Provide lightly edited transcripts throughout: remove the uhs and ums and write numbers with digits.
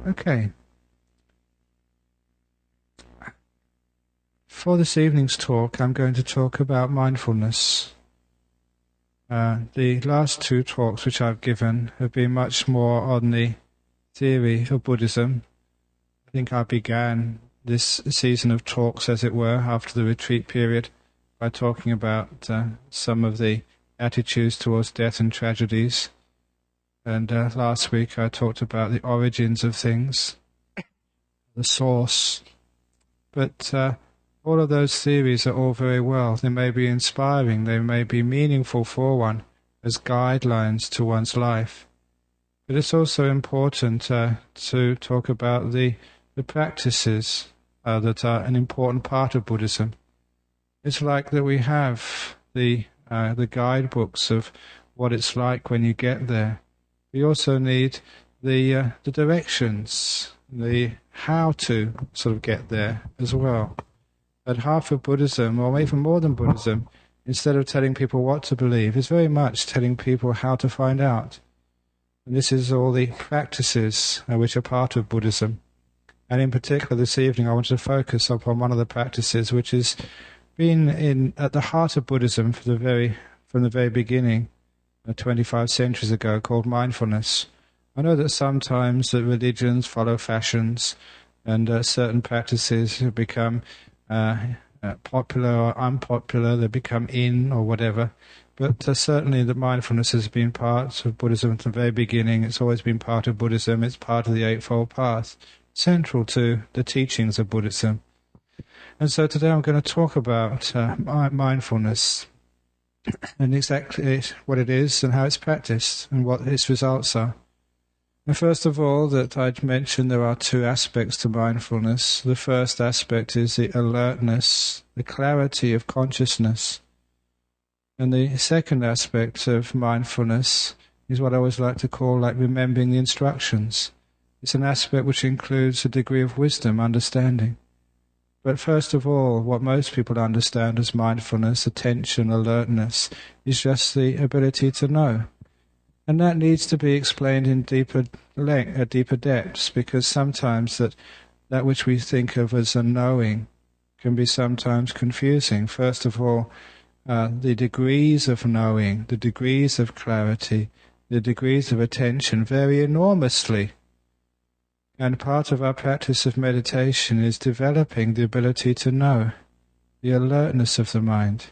Okay. For this evening's talk, I'm going to talk about mindfulness. The last two talks which I've given have been much more on the theory of Buddhism. I think I began this season of talks, as it were, after the retreat period, by talking about some of the attitudes towards death and tragedies. And last week I talked about the origins of things, the source. But all of those theories are all very well. They may be inspiring, they may be meaningful for one as guidelines to one's life. But it's also important to talk about the practices that are an important part of Buddhism. It's like that we have the guidebooks of what it's like when you get there. We also need the directions, the how to sort of get there as well. At half of Buddhism, or even more than Buddhism, instead of telling people what to believe, is very much telling people how to find out. And this is all the practices which are part of Buddhism. And in particular this evening I want to focus upon one of the practices which has been at the heart of Buddhism from the very beginning, 25 centuries ago, called mindfulness. I know that sometimes that religions follow fashions and certain practices become popular or unpopular, they become in or whatever. But certainly the mindfulness has been part of Buddhism from the very beginning. It's always been part of Buddhism. It's part of the Eightfold Path, central to the teachings of Buddhism. And so today I'm going to talk about mindfulness and exactly what it is and how it's practiced and what its results are. And first of all, that I'd mention there are two aspects to mindfulness. The first aspect is the alertness, the clarity of consciousness. And the second aspect of mindfulness is what I always like to call like remembering the instructions. It's an aspect which includes a degree of wisdom, understanding. But first of all, what most people understand as mindfulness, attention, alertness, is just the ability to know. And that needs to be explained in deeper depths, because sometimes that which we think of as a knowing can be sometimes confusing. First of all, the degrees of knowing, the degrees of clarity, the degrees of attention vary enormously. And part of our practice of meditation is developing the ability to know, the alertness of the mind,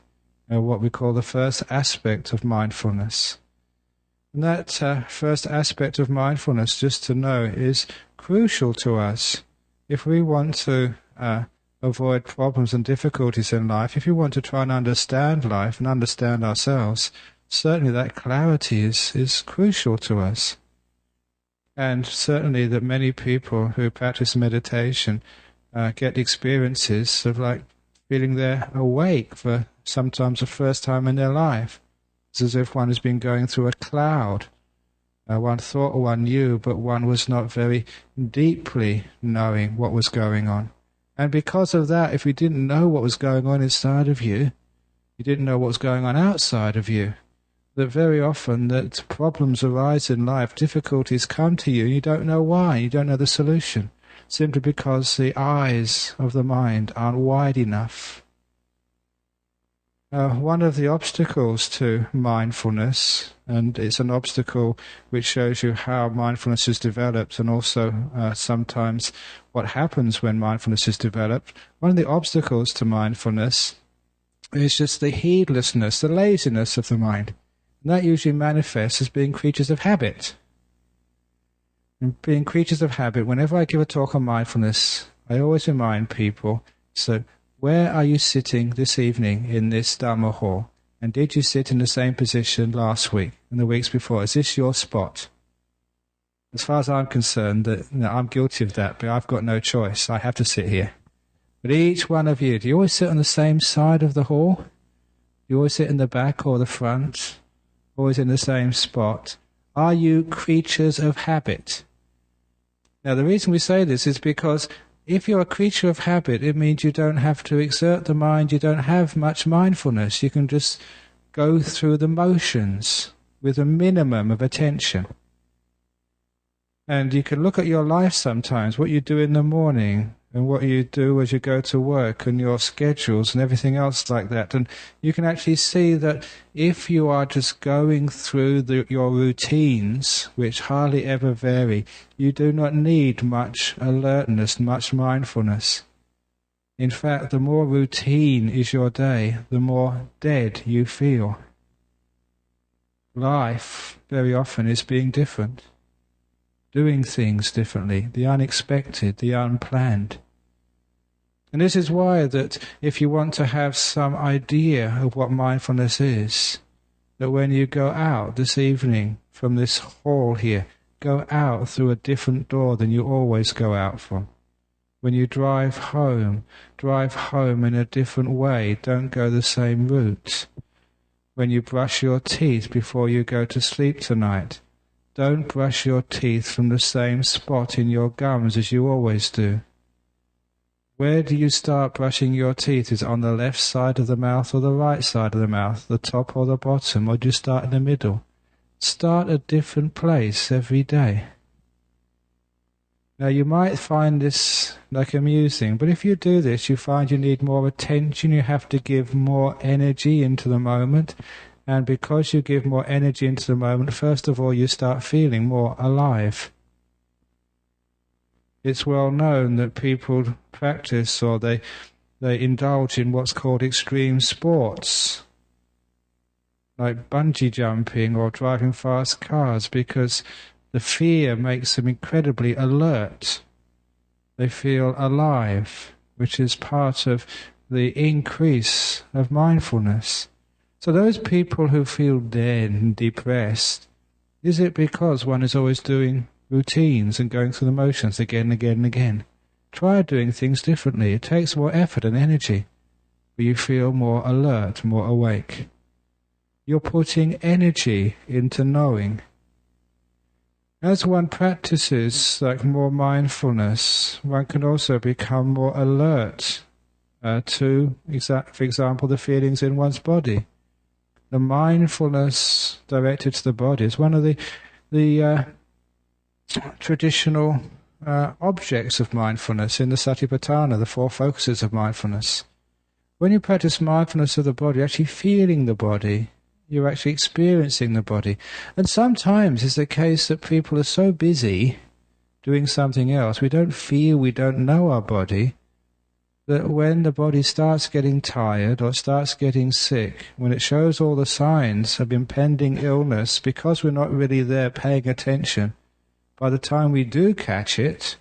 what we call the first aspect of mindfulness. And that first aspect of mindfulness, just to know, is crucial to us. If we want to avoid problems and difficulties in life, if you want to try and understand life and understand ourselves, certainly that clarity is crucial to us. And certainly that many people who practice meditation get experiences of like feeling they're awake for sometimes the first time in their life. It's as if one has been going through a cloud. One thought one knew, but one was not very deeply knowing what was going on. And because of that, if you didn't know what was going on inside of you, you didn't know what was going on outside of you, that very often that problems arise in life, difficulties come to you, and you don't know why, you don't know the solution, simply because the eyes of the mind aren't wide enough. One of the obstacles to mindfulness, and it's an obstacle which shows you how mindfulness is developed and also sometimes what happens when mindfulness is developed, one of the obstacles to mindfulness is just the heedlessness, the laziness of the mind. And that usually manifests as being creatures of habit. And being creatures of habit, whenever I give a talk on mindfulness, I always remind people, so where are you sitting this evening in this Dharma hall? And did you sit in the same position last week and the weeks before? Is this your spot? As far as I'm concerned, I'm guilty of that, but I've got no choice. I have to sit here. But each one of you, do you always sit on the same side of the hall? Do you always sit in the back or the front? Always in the same spot? Are you creatures of habit? Now, the reason we say this is because if you're a creature of habit, it means you don't have to exert the mind, you don't have much mindfulness. You can just go through the motions with a minimum of attention. And you can look at your life sometimes, what you do in the morning and what you do as you go to work and your schedules and everything else like that. And you can actually see that if you are just going through your routines, which hardly ever vary, you do not need much alertness, much mindfulness. In fact, the more routine is your day, the more dead you feel. Life, very often, is being different. Doing things differently, the unexpected, the unplanned. And this is why that if you want to have some idea of what mindfulness is, that when you go out this evening from this hall here, go out through a different door than you always go out from. When you drive home in a different way, don't go the same route. When you brush your teeth before you go to sleep tonight, don't brush your teeth from the same spot in your gums as you always do. Where do you start brushing your teeth? Is it on the left side of the mouth or the right side of the mouth, the top or the bottom, or do you start in the middle? Start a different place every day. Now you might find this like amusing, but if you do this, you find you need more attention, you have to give more energy into the moment. And because you give more energy into the moment, first of all, you start feeling more alive. It's well known that people practice or they indulge in what's called extreme sports, like bungee jumping or driving fast cars, because the fear makes them incredibly alert. They feel alive, which is part of the increase of mindfulness. So those people who feel dead and depressed, is it because one is always doing routines and going through the motions again and again and again? Try doing things differently. It takes more effort and energy, but you feel more alert, more awake. You're putting energy into knowing. As one practices like more mindfulness, one can also become more alert to, for example, the feelings in one's body. The mindfulness directed to the body is one of the traditional objects of mindfulness in the Satipatthana, the four focuses of mindfulness. When you practice mindfulness of the body, you're actually feeling the body, you're actually experiencing the body. And sometimes it's the case that people are so busy doing something else, we don't feel, we don't know our body, that when the body starts getting tired or starts getting sick, when it shows all the signs of impending illness, because we're not really there paying attention, by the time we do catch it,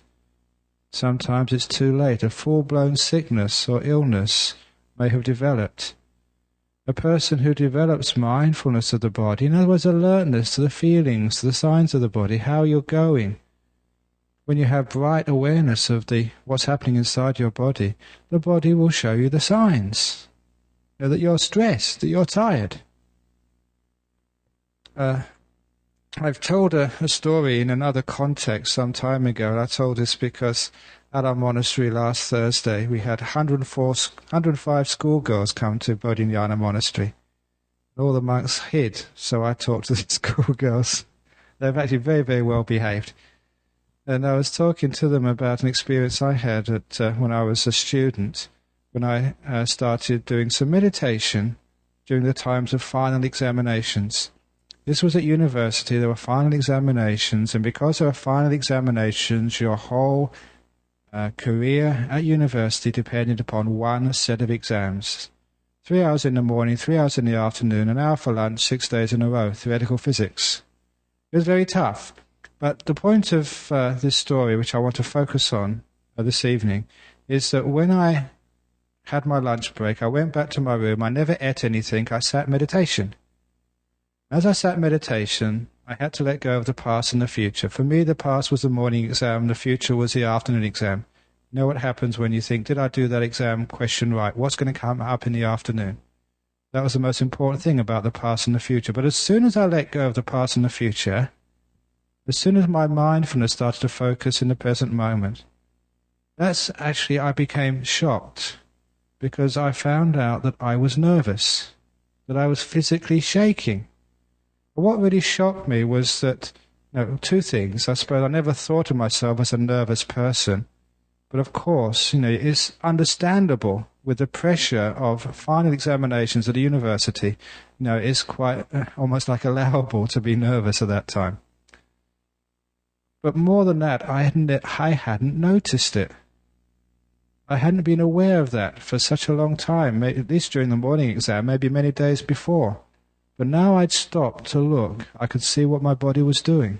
sometimes it's too late. A full-blown sickness or illness may have developed. A person who develops mindfulness of the body, in other words, alertness to the feelings, to the signs of the body, how you're going, when you have bright awareness of what's happening inside your body, the body will show you the signs. That you're stressed, that you're tired. I've told a story in another context some time ago, and I told this because at our monastery last Thursday we had 105 schoolgirls come to Bodhinyana Monastery. All the monks hid, so I talked to the schoolgirls. They're actually very, very well behaved. And I was talking to them about an experience I had when I was a student, when I started doing some meditation during the times of final examinations. This was at university, there were final examinations, and because there were final examinations, your whole career at university depended upon one set of exams. 3 hours in the morning, 3 hours in the afternoon, an hour for lunch, 6 days in a row, theoretical physics. It was very tough. But the point of this story, which I want to focus on this evening, is that when I had my lunch break, I went back to my room, I never ate anything, I sat meditation. As I sat meditation, I had to let go of the past and the future. For me, the past was the morning exam, the future was the afternoon exam. You know what happens when you think, did I do that exam question right? What's going to come up in the afternoon? That was the most important thing about the past and the future. But as soon as I let go of the past and the future, as soon as my mindfulness started to focus in the present moment, I became shocked, because I found out that I was nervous, that I was physically shaking. But what really shocked me was that No, two things. I suppose I never thought of myself as a nervous person. But of course, it's understandable with the pressure of final examinations at a university. It's quite almost like allowable to be nervous at that time. But more than that, I hadn't noticed it. I hadn't been aware of that for such a long time, at least during the morning exam, maybe many days before. But now I'd stopped to look, I could see what my body was doing.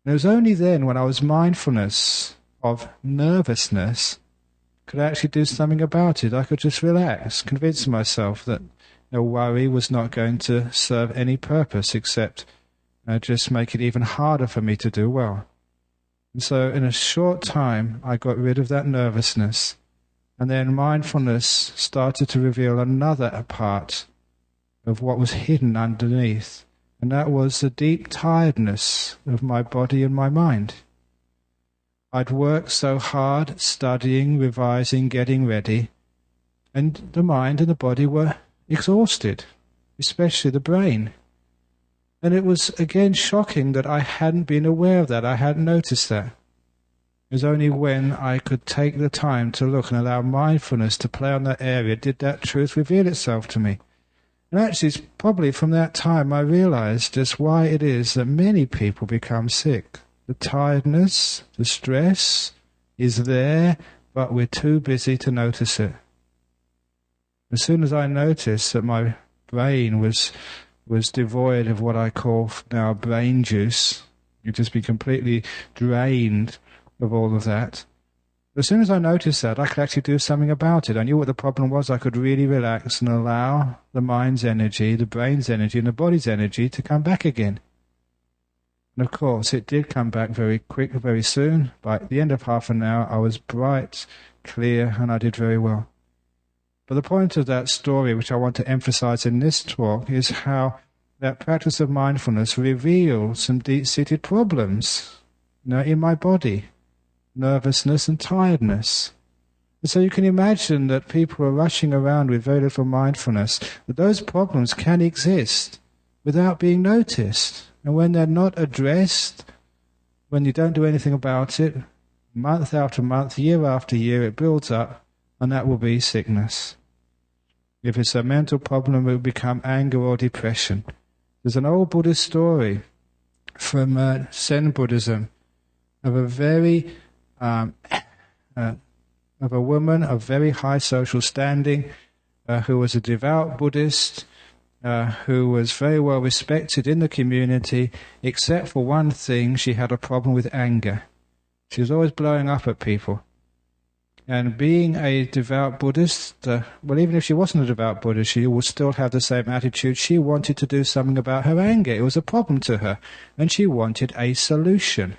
And it was only then when I was mindfulness of nervousness could I actually do something about it. I could just relax, convince myself that worry was not going to serve any purpose except just make it even harder for me to do well. And so in a short time I got rid of that nervousness, and then mindfulness started to reveal another part of what was hidden underneath, and that was the deep tiredness of my body and my mind. I'd worked so hard, studying, revising, getting ready, and the mind and the body were exhausted, especially the brain. And it was again shocking that I hadn't been aware of that, I hadn't noticed that. It was only when I could take the time to look and allow mindfulness to play on that area did that truth reveal itself to me. And actually, it's probably from that time I realized just why it is that many people become sick. The tiredness, the stress is there, but we're too busy to notice it. As soon as I noticed that my brain was devoid of what I call now brain juice, you'd just be completely drained of all of that. As soon as I noticed that, I could actually do something about it. I knew what the problem was. I could really relax and allow the mind's energy, the brain's energy, and the body's energy to come back again. And of course, it did come back very quick, very soon. By the end of half an hour, I was bright, clear, and I did very well. But the point of that story, which I want to emphasize in this talk, is how that practice of mindfulness revealed some deep-seated problems, in my body, nervousness and tiredness. And so you can imagine that people are rushing around with very little mindfulness, that those problems can exist without being noticed. And when they're not addressed, when you don't do anything about it, month after month, year after year, it builds up, and that will be sickness. If it's a mental problem, it will become anger or depression. There's an old Buddhist story from Zen Buddhism of a woman of very high social standing who was a devout Buddhist, who was very well respected in the community, except for one thing: she had a problem with anger. She was always blowing up at people. And being a devout Buddhist, even if she wasn't a devout Buddhist, she would still have the same attitude. She wanted to do something about her anger. It was a problem to her, and she wanted a solution.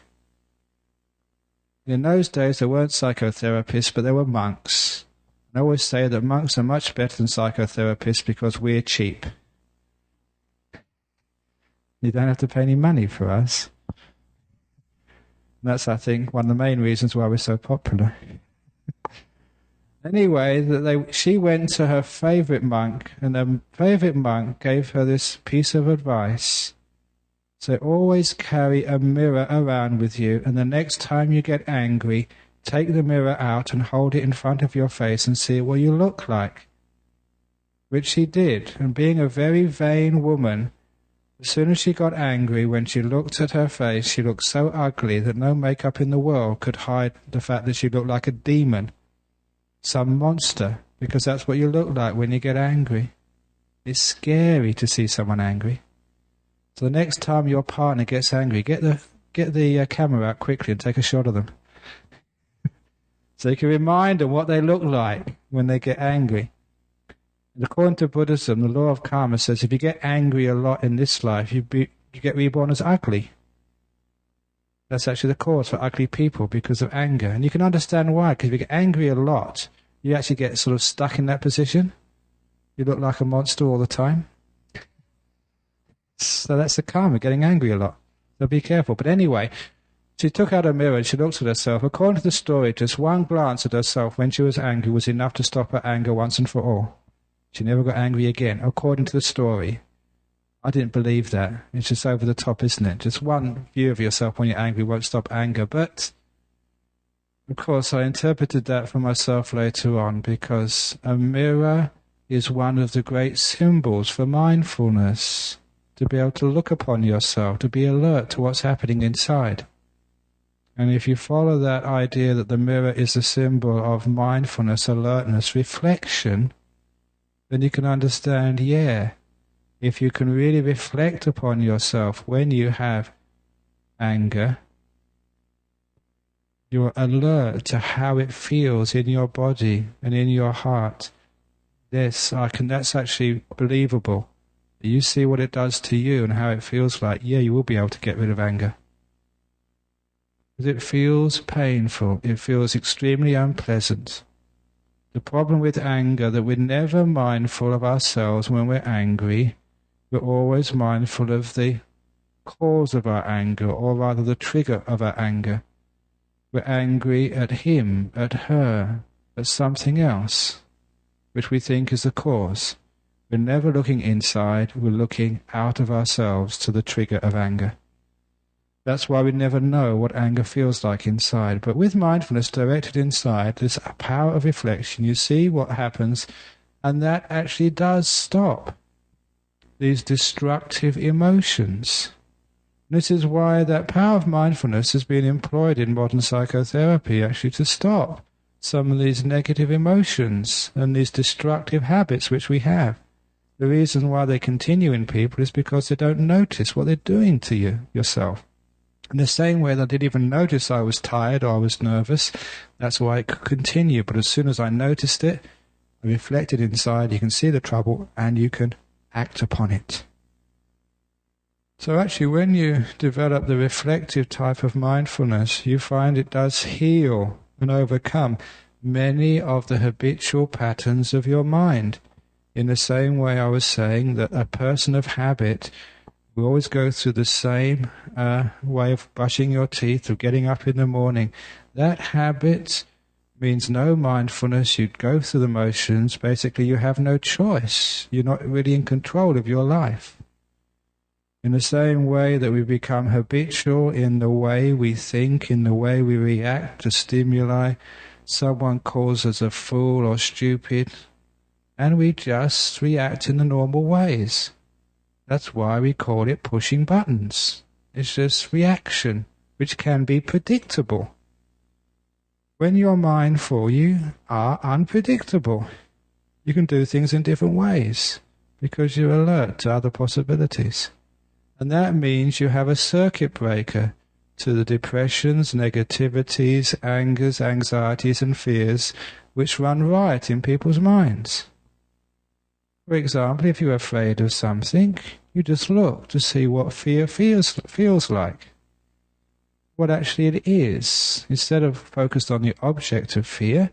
In those days, there weren't psychotherapists, but there were monks. I always say that monks are much better than psychotherapists because we're cheap. You don't have to pay any money for us. And that's, I think, one of the main reasons why we're so popular. Anyway, she went to her favourite monk, and the favourite monk gave her this piece of advice. So always carry a mirror around with you, and the next time you get angry, take the mirror out and hold it in front of your face and see what you look like. Which she did, and being a very vain woman, as soon as she got angry, when she looked at her face, she looked so ugly that no makeup in the world could hide the fact that she looked like a demon, some monster, because that's what you look like when you get angry. It's scary to see someone angry. So the next time your partner gets angry, get the camera out quickly and take a shot of them. So you can remind them what they look like when they get angry. And according to Buddhism, the law of karma says if you get angry a lot in this life, you get reborn as ugly. That's actually the cause for ugly people, because of anger. And you can understand why, because if you get angry a lot, you actually get sort of stuck in that position. You look like a monster all the time. So that's the karma, getting angry a lot. So be careful. But anyway, she took out a mirror and she looked at herself. According to the story, just one glance at herself when she was angry was enough to stop her anger once and for all. She never got angry again, according to the story. I didn't believe that. It's just over the top, isn't it? Just one view of yourself when you're angry won't stop anger. But, of course, I interpreted that for myself later on, because a mirror is one of the great symbols for mindfulness. To be able to look upon yourself, to be alert to what's happening inside. And if you follow that idea that the mirror is a symbol of mindfulness, alertness, reflection, then you can understand, if you can really reflect upon yourself when you have anger, you're alert to how it feels in your body and in your heart. That's actually believable. You see what it does to you and how it feels like, you will be able to get rid of anger. Because it feels painful, it feels extremely unpleasant. The problem with anger, that we're never mindful of ourselves when we're angry. We're always mindful of the cause of our anger, or rather the trigger of our anger. We're angry at him, at her, at something else, which we think is the cause. We're never looking inside, we're looking out of ourselves to the trigger of anger. That's why we never know what anger feels like inside. But with mindfulness directed inside, there's a power of reflection. You see what happens, and that actually does stop these destructive emotions. This is why that power of mindfulness has been employed in modern psychotherapy, actually to stop some of these negative emotions and these destructive habits which we have. The reason why they continue in people is because they don't notice what they're doing to yourself. In the same way that I didn't even notice I was tired or I was nervous, that's why it could continue. But as soon as I noticed it, I reflected inside, you can see the trouble and you can act upon it. So actually when you develop the reflective type of mindfulness, you find it does heal and overcome many of the habitual patterns of your mind. In the same way I was saying that a person of habit will always go through the same way of brushing your teeth or getting up in the morning. That habit means no mindfulness. You go through the motions. Basically, you have no choice. You're not really in control of your life. In the same way that we become habitual in the way we think, in the way we react to stimuli, someone calls us a fool or stupid, and we just react in the normal ways. That's why we call it pushing buttons. It's just reaction, which can be predictable. When you're mindful, you are unpredictable. You can do things in different ways because you're alert to other possibilities. And that means you have a circuit breaker to the depressions, negativities, angers, anxieties and fears which run riot in people's minds. For example, if you're afraid of something, you just look to see what fear feels like. What actually it is. Instead of focused on the object of fear,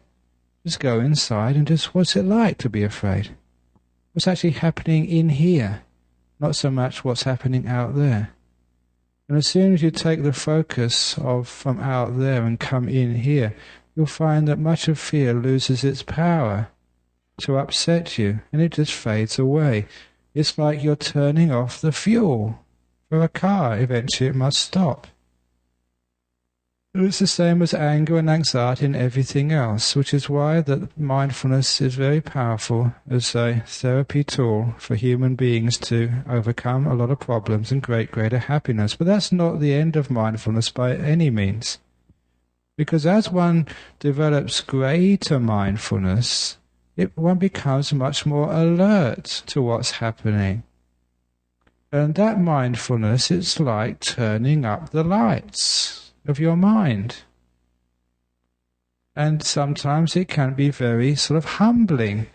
just go inside and just what's it like to be afraid? What's actually happening in here? Not so much what's happening out there. And as soon as you take the focus from out there and come in here, you'll find that much of fear loses its power to upset you, and it just fades away. It's like you're turning off the fuel for a car. Eventually it must stop. It's the same as anger and anxiety and everything else, which is why that mindfulness is very powerful as a therapy tool for human beings to overcome a lot of problems and greater happiness. But that's not the end of mindfulness by any means. Because as one develops greater mindfulness, one becomes much more alert to what's happening. And that mindfulness, it's like turning up the lights of your mind. And sometimes it can be very sort of humbling.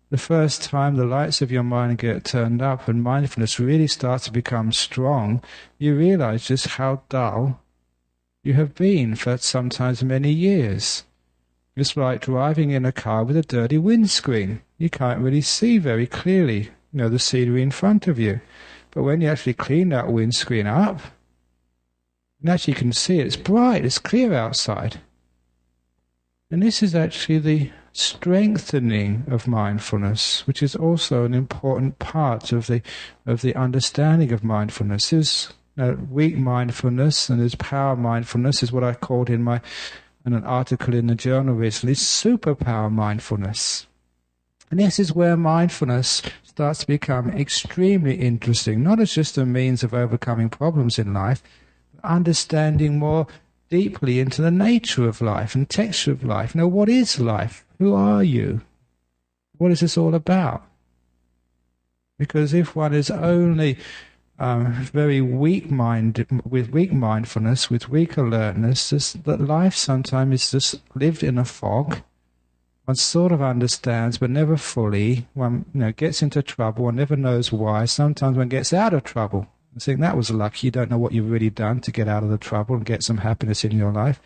The first time the lights of your mind get turned up and mindfulness really starts to become strong, you realize just how dull you have been for sometimes many years. It's like driving in a car with a dirty windscreen. You can't really see very clearly, the scenery in front of you. But when you actually clean that windscreen up, and actually you can see it's bright, it's clear outside. And this is actually the strengthening of mindfulness, which is also an important part of the understanding of mindfulness. There's weak mindfulness and there's power mindfulness, is what I called in an article in the journal recently, superpower mindfulness. And this is where mindfulness starts to become extremely interesting, not as just a means of overcoming problems in life, but understanding more deeply into the nature of life and texture of life. Now, what is life? Who are you? What is this all about? Because if one is only very weak-minded, with weak mindfulness, with weak alertness, that life sometimes is just lived in a fog. One sort of understands, but never fully. One gets into trouble and never knows why. Sometimes one gets out of trouble. I think that was lucky. You don't know what you've really done to get out of the trouble and get some happiness in your life.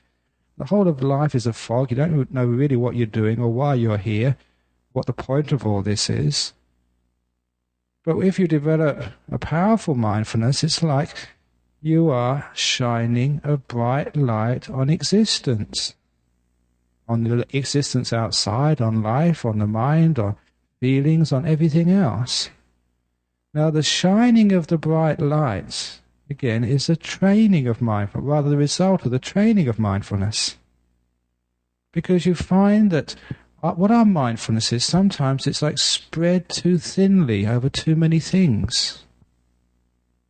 The whole of life is a fog. You don't know really what you're doing or why you're here, what the point of all this is. But if you develop a powerful mindfulness, it's like you are shining a bright light on existence. On the existence outside, on life, on the mind, on feelings, on everything else. Now, the shining of the bright lights, again, is the training of mindfulness, rather the result of the training of mindfulness. Because you find that what our mindfulness is, sometimes it's like spread too thinly over too many things.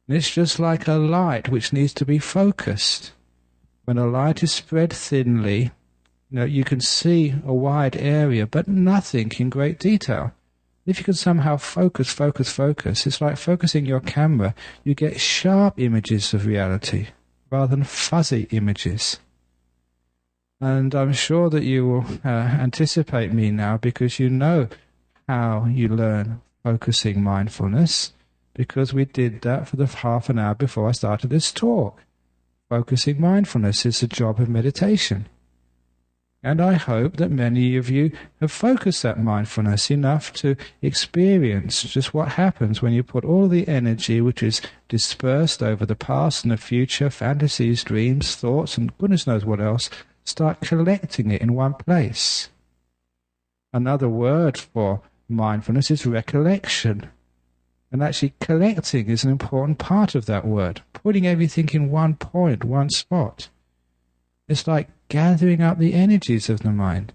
And it's just like a light which needs to be focused. When a light is spread thinly, you can see a wide area, but nothing in great detail. If you can somehow focus, it's like focusing your camera. You get sharp images of reality rather than fuzzy images. And I'm sure that you will anticipate me now, because you know how you learn focusing mindfulness, because we did that for the half an hour before I started this talk. Focusing mindfulness is the job of meditation. And I hope that many of you have focused that mindfulness enough to experience just what happens when you put all the energy which is dispersed over the past and the future, fantasies, dreams, thoughts, and goodness knows what else, start collecting it in one place. Another word for mindfulness is recollection. And actually collecting is an important part of that word, putting everything in one point, one spot. It's like gathering up the energies of the mind.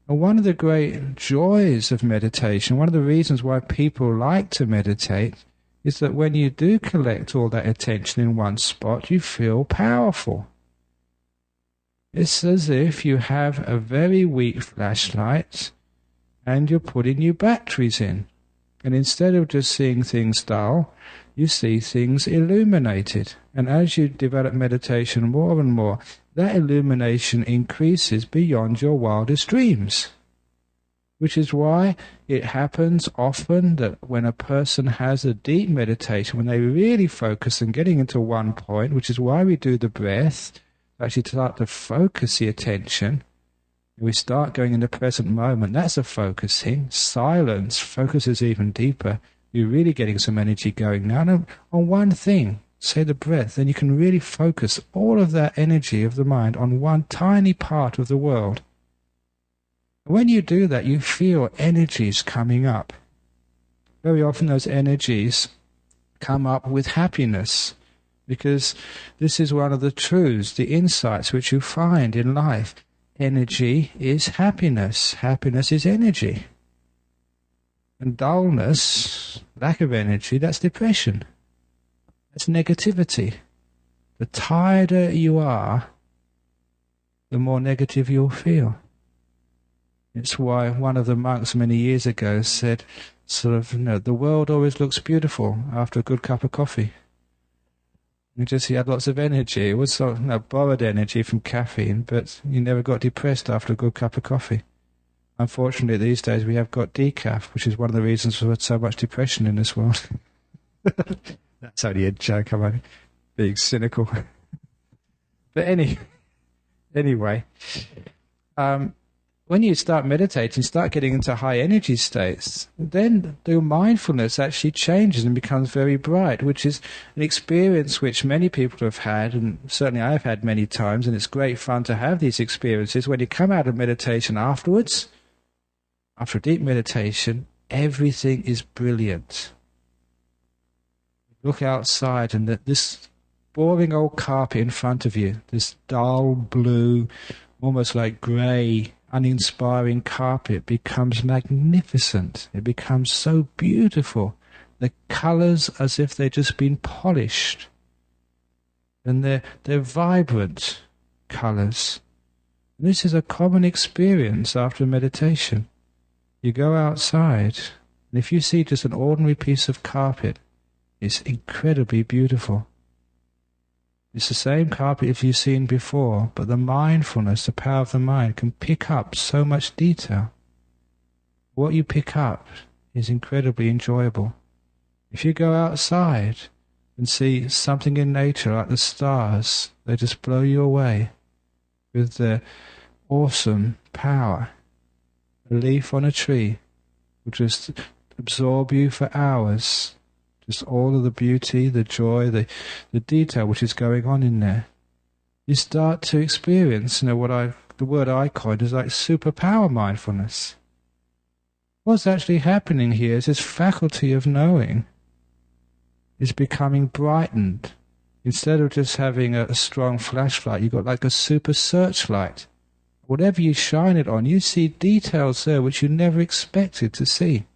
And one of the great joys of meditation, one of the reasons why people like to meditate, is that when you do collect all that attention in one spot, you feel powerful. It's as if you have a very weak flashlight and you're putting new batteries in. And instead of just seeing things dull, you see things illuminated. And as you develop meditation more and more, that illumination increases beyond your wildest dreams. Which is why it happens often that when a person has a deep meditation, when they really focus on getting into one point, which is why we do the breath, actually start to focus the attention, we start going in the present moment. That's a focusing. Silence focuses even deeper. You're really getting some energy going now on one thing. Say the breath, then you can really focus all of that energy of the mind on one tiny part of the world. When you do that, you feel energies coming up. Very often those energies come up with happiness, because this is one of the truths, the insights which you find in life. Energy is happiness. Happiness is energy. And dullness, lack of energy, that's depression. That's negativity. The tireder you are, the more negative you'll feel. It's why one of the monks many years ago said, the world always looks beautiful after a good cup of coffee. He had lots of energy. It was borrowed energy from caffeine, but he never got depressed after a good cup of coffee. Unfortunately, these days we have got decaf, which is one of the reasons for so much depression in this world. That's only a joke, I'm being cynical. But anyway, when you start meditating, start getting into high energy states, then the mindfulness actually changes and becomes very bright, which is an experience which many people have had, and certainly I've had many times, and it's great fun to have these experiences. When you come out of meditation afterwards, after a deep meditation, everything is brilliant. Look outside and this boring old carpet in front of you, this dull blue, almost like grey, uninspiring carpet becomes magnificent. It becomes so beautiful. The colours as if they've just been polished. And they're vibrant colours. And this is a common experience after meditation. You go outside, and if you see just an ordinary piece of carpet, it's incredibly beautiful. It's the same carpet if you've seen before, but the mindfulness, the power of the mind, can pick up so much detail. What you pick up is incredibly enjoyable. If you go outside and see something in nature like the stars, they just blow you away with their awesome power. A leaf on a tree will just absorb you for hours. Just all of the beauty, the joy, the detail which is going on in there. You start to experience, the word I coined is like superpower mindfulness. What's actually happening here is this faculty of knowing is becoming brightened. Instead of just having a strong flashlight, you've got like a super searchlight. Whatever you shine it on, you see details there which you never expected to see.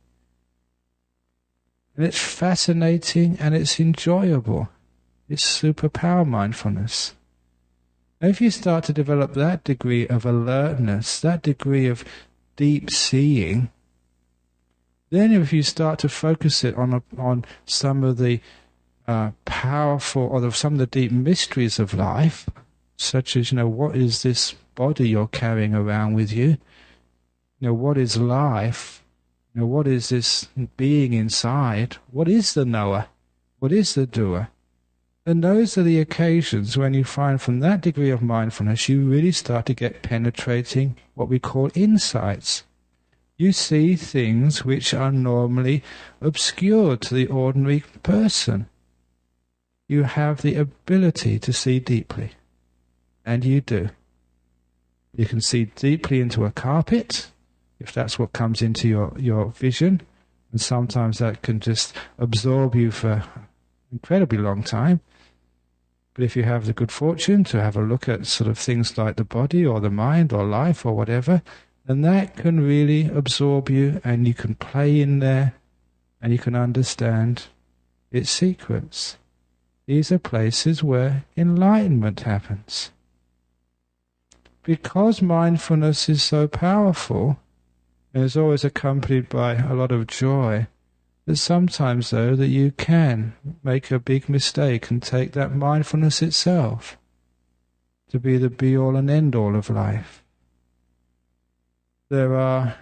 And it's fascinating and it's enjoyable. It's superpower mindfulness. And if you start to develop that degree of alertness, that degree of deep seeing, then if you start to focus it on some of the powerful, or some of the deep mysteries of life, such as, what is this body you're carrying around with you? What is life? What is this being inside? What is the knower? What is the doer? And those are the occasions when you find from that degree of mindfulness, you really start to get penetrating, what we call insights. You see things which are normally obscured to the ordinary person. You have the ability to see deeply. And you do. You can see deeply into a carpet, if that's what comes into your vision, and sometimes that can just absorb you for an incredibly long time. But if you have the good fortune to have a look at sort of things like the body or the mind or life or whatever, then that can really absorb you, and you can play in there and you can understand its secrets. These are places where enlightenment happens. Because mindfulness is so powerful, and is always accompanied by a lot of joy, that sometimes, though, that you can make a big mistake and take that mindfulness itself to be the be-all and end-all of life. There are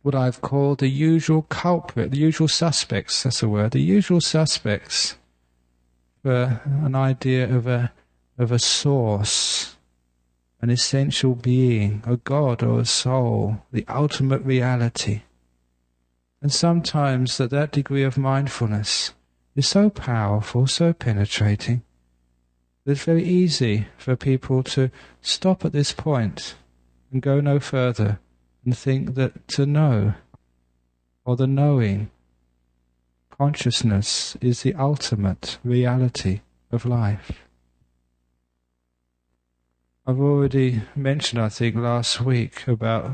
what I've called the usual culprit, the usual suspects, that's the word, the usual suspects for an idea of a source, an essential being, a God or a soul, the ultimate reality. And sometimes that degree of mindfulness is so powerful, so penetrating, that it's very easy for people to stop at this point and go no further and think that to know, or the knowing, consciousness is the ultimate reality of life. I've already mentioned, I think, last week about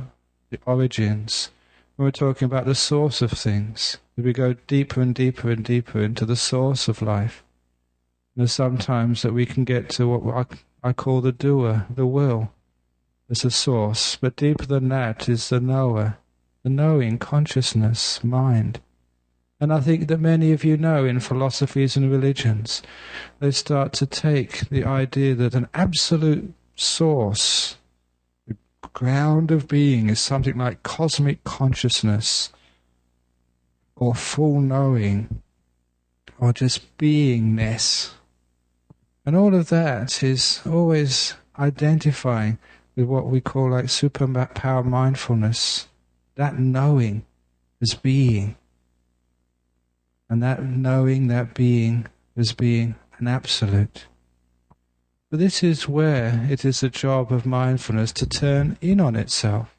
the origins. When we're talking about the source of things, we go deeper and deeper and deeper into the source of life. And there's sometimes that we can get to what I call the doer, the will, as a source. But deeper than that is the knower, the knowing, consciousness, mind. And I think that many of you know in philosophies and religions, they start to take the idea that an absolute source, the ground of being, is something like cosmic consciousness, or full knowing, or just beingness. And all of that is always identifying with what we call like superpower mindfulness, that knowing as being, and that knowing, that being as being an absolute. But this is where it is the job of mindfulness to turn in on itself.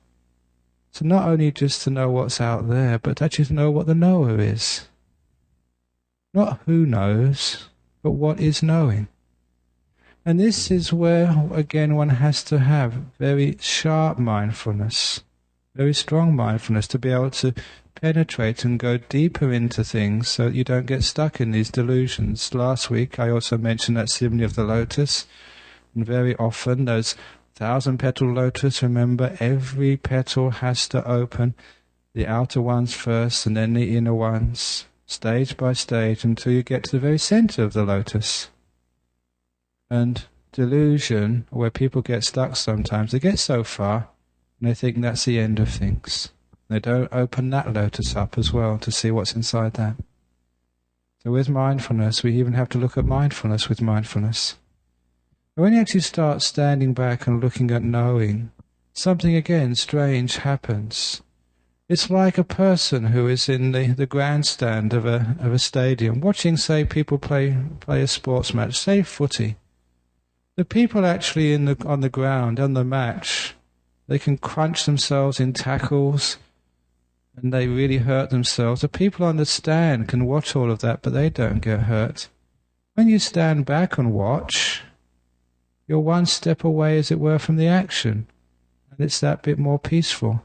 So not only just to know what's out there, but actually to know what the knower is. Not who knows, but what is knowing. And this is where, again, one has to have very sharp mindfulness, very strong mindfulness to be able to penetrate and go deeper into things so that you don't get stuck in these delusions. Last week I also mentioned that simile of the lotus, and very often those 1,000-petal lotus, remember, every petal has to open, the outer ones first and then the inner ones, stage by stage, until you get to the very center of the lotus. And delusion, where people get stuck sometimes, they get so far and they think that's the end of things. They don't open that lotus up as well to see what's inside that. So with mindfulness, we even have to look at mindfulness with mindfulness. And when you actually start standing back and looking at knowing, something again strange happens. It's like a person who is in the grandstand of a stadium, watching, say, people play a sports match, say footy. The people actually on the ground, on the match, they can crunch themselves in tackles, and they really hurt themselves. The people on the stand can watch all of that, but they don't get hurt. When you stand back and watch, you're one step away, as it were, from the action, and it's that bit more peaceful.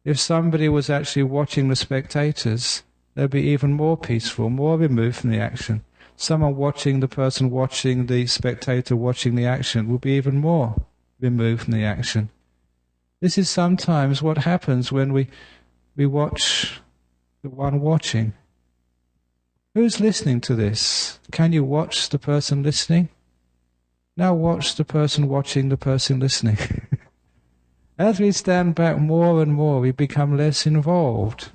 If somebody was actually watching the spectators, they'd be even more peaceful, more removed from the action. Someone watching the person watching the spectator watching the action will be even more removed from the action. This is sometimes what happens when we watch the one watching. Who's listening to this? Can you watch the person listening? Now watch the person watching the person listening. As we stand back more and more, we become less involved.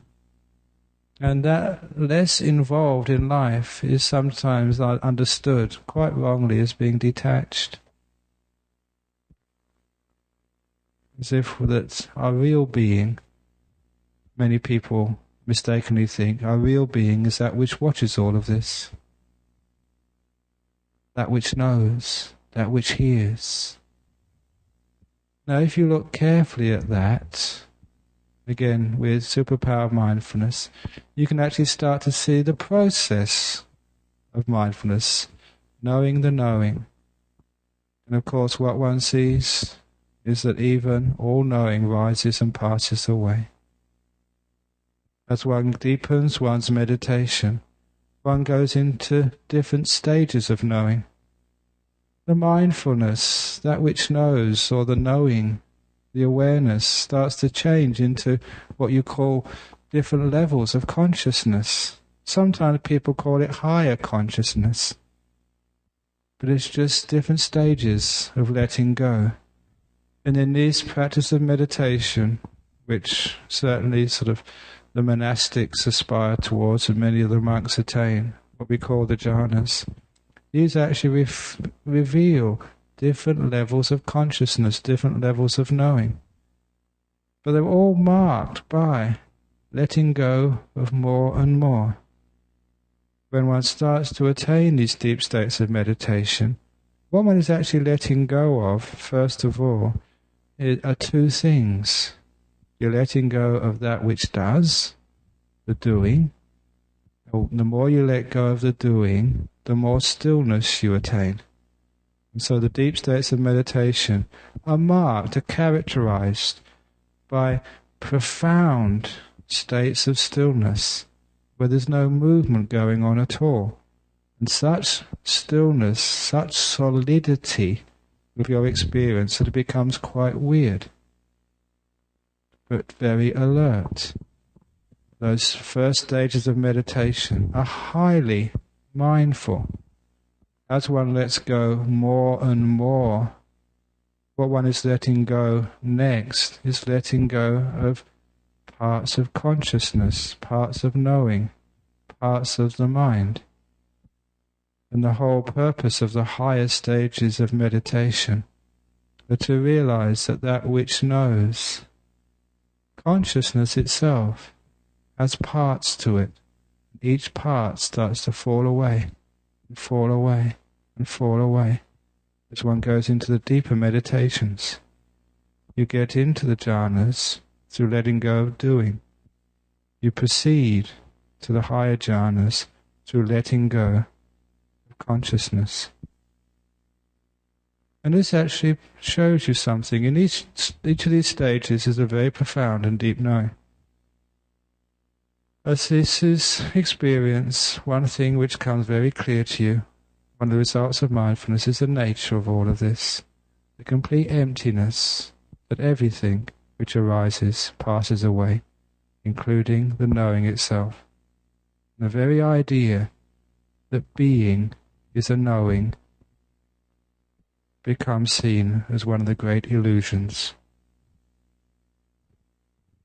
And that less involved in life is sometimes understood, quite wrongly, as being detached. As if that our real being, many people mistakenly think, our real being is that which watches all of this. That which knows, that which hears. Now if you look carefully at that, again with superpower mindfulness, you can actually start to see the process of mindfulness, knowing the knowing. And of course what one sees is that even all knowing rises and passes away. As one deepens one's meditation, one goes into different stages of knowing. The mindfulness, that which knows, or the knowing, the awareness, starts to change into what you call different levels of consciousness. Sometimes people call it higher consciousness. But it's just different stages of letting go. And in this practice of meditation, which certainly sort of the monastics aspire towards and many of the monks attain, what we call the jhanas, these actually reveal different levels of consciousness, different levels of knowing. But they're all marked by letting go of more and more. When one starts to attain these deep states of meditation, what one is actually letting go of, first of all, are two things. You're letting go of that which does, the doing. The more you let go of the doing, the more stillness you attain. And so the deep states of meditation are marked, are characterized by profound states of stillness, where there's no movement going on at all. And such stillness, such solidity of your experience that it becomes quite weird, but very alert. Those first stages of meditation are highly mindful. As one lets go more and more, what one is letting go next is letting go of parts of consciousness, parts of knowing, parts of the mind. And the whole purpose of the higher stages of meditation, but to realize that that which knows, consciousness itself, has parts to it. Each part starts to fall away, and fall away, and fall away. As one goes into the deeper meditations, you get into the jhanas through letting go of doing. You proceed to the higher jhanas through letting go of consciousness. And this actually shows you something. In each of these stages is a very profound and deep knowing. As this is experience, one thing which comes very clear to you, one of the results of mindfulness, is the nature of all of this. The complete emptiness, that everything which arises passes away, including the knowing itself. And the very idea that being is a knowing becomes seen as one of the great illusions.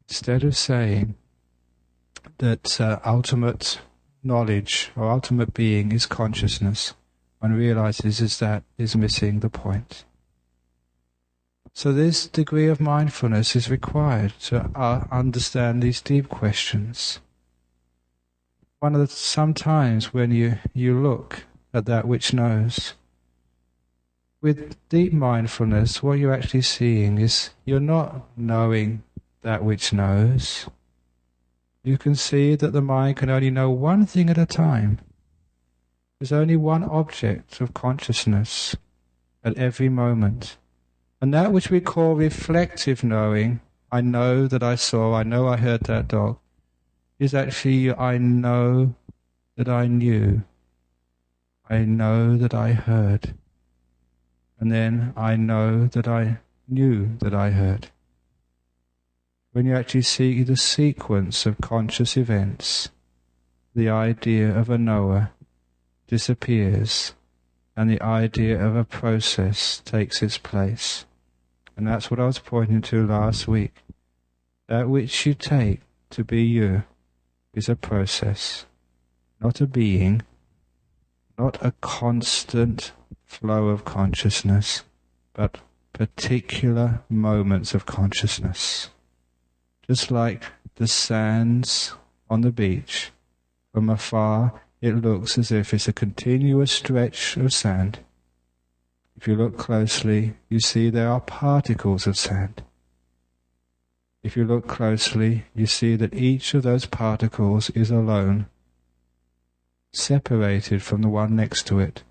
Instead of saying that ultimate knowledge or ultimate being is consciousness, one realizes that is missing the point. So this degree of mindfulness is required to understand these deep questions. Sometimes when you look at that which knows, with deep mindfulness, what you're actually seeing is you're not knowing that which knows. You can see that the mind can only know one thing at a time. There's only one object of consciousness at every moment. And that which we call reflective knowing, I know that I saw, I know I heard that dog, is actually I know that I knew. I know that I heard. And then I know that I knew that I heard. When you actually see the sequence of conscious events, the idea of a knower disappears and the idea of a process takes its place. And that's what I was pointing to last week. That which you take to be you is a process, not a being, not a constant flow of consciousness, but particular moments of consciousness. Just like the sands on the beach, from afar it looks as if it's a continuous stretch of sand. If you look closely, you see there are particles of sand. If you look closely, you see that each of those particles is alone, separated from the one next to it,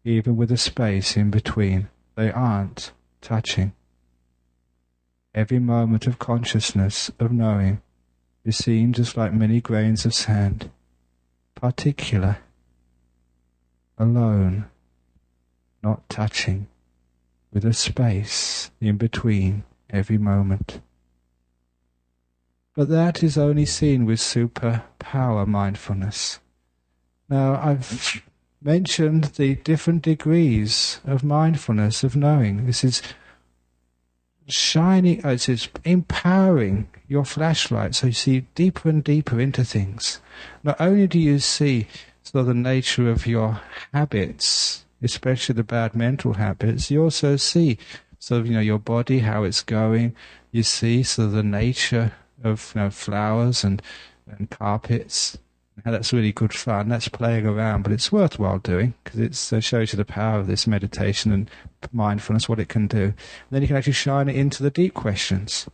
even with a space in between. They aren't touching. Every moment of consciousness, of knowing, is seen just like many grains of sand, particular, alone, not touching, with a space in between every moment. But that is only seen with superpower mindfulness. Now, I've mentioned the different degrees of mindfulness, of knowing. This is shining, it's empowering your flashlight so you see deeper and deeper into things. Not only do you see sort of the nature of your habits, especially the bad mental habits, you also see sort of, your body, how it's going. You see sort of the nature of flowers and carpets, how that's really good fun. That's playing around, but it's worthwhile doing because it shows you the power of this meditation and mindfulness, what it can do. And then you can actually shine it into the deep questions.